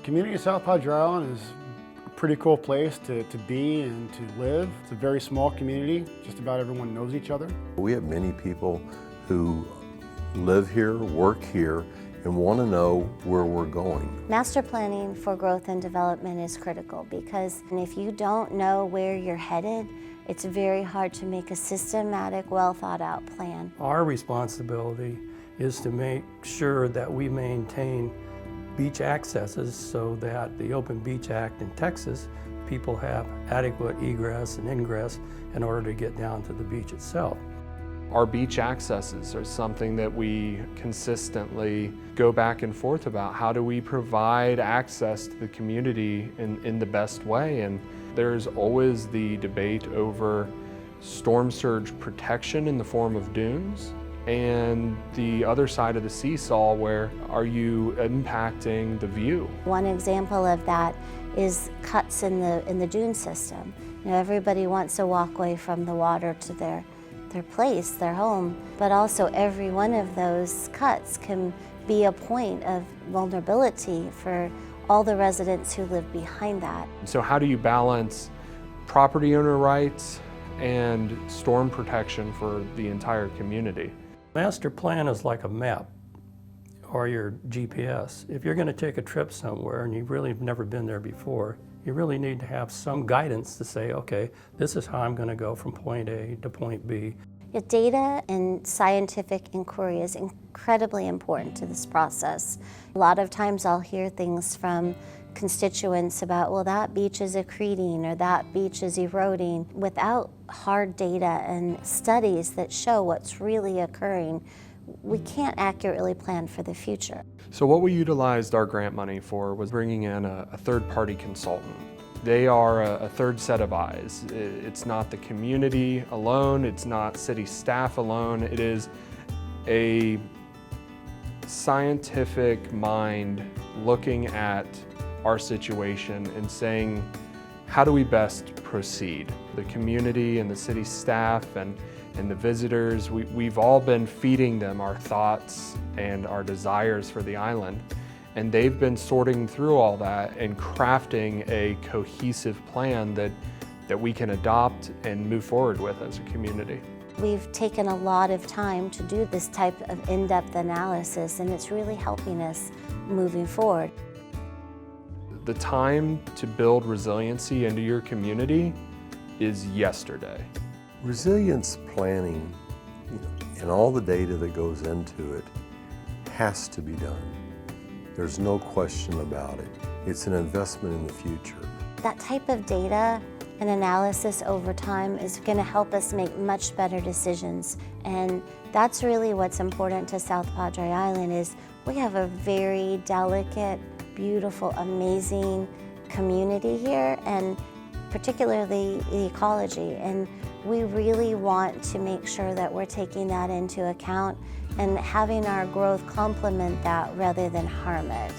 community of South Padre Island is a pretty cool place to be and to live. It's a very small community. Just about everyone knows each other. We have many people who live here, work here, and want to know where we're going. Master planning for growth and development is critical because if you don't know where you're headed, it's very hard to make a systematic, well thought out plan. Our responsibility is to make sure that we maintain beach accesses so that the Open Beach Act in Texas, people have adequate egress and ingress in order to get down to the beach itself. Our beach accesses are something that we consistently go back and forth about. How do we provide access to the community in the best way? And there's always the debate over storm surge protection in the form of dunes, and the other side of the seesaw, where are you impacting the view? One example of that is cuts in the dune system. You know, everybody wants a walkway from the water to their place, their home, but also every one of those cuts can be a point of vulnerability for all the residents who live behind that. So how do you balance property owner rights and storm protection for the entire community? Master plan is like a map or your GPS. If you're going to take a trip somewhere and you've really never been there before, you really need to have some guidance to say, okay, this is how I'm going to go from point A to point B. Data and scientific inquiry is incredibly important to this process. A lot of times I'll hear things from constituents about, well, that beach is accreting or that beach is eroding. Without hard data and studies that show what's really occurring, we can't accurately plan for the future. So what we utilized our grant money for was bringing in a third-party consultant. They are a third set of eyes. It's not the community alone, it's not city staff alone, it is a scientific mind looking at our situation and saying, how do we best proceed? The community and the city staff and the visitors, we've all been feeding them our thoughts and our desires for the island. And they've been sorting through all that and crafting a cohesive plan that we can adopt and move forward with as a community. We've taken a lot of time to do this type of in-depth analysis, and it's really helping us moving forward. The time to build resiliency into your community is yesterday. Resilience planning, and all the data that goes into it has to be done. There's no question about it. It's an investment in the future. That type of data and analysis over time is going to help us make much better decisions. And that's really what's important to South Padre Island is we have a very delicate, beautiful, amazing community here, and particularly the ecology. And we really want to make sure that we're taking that into account and having our growth complement that rather than harm it.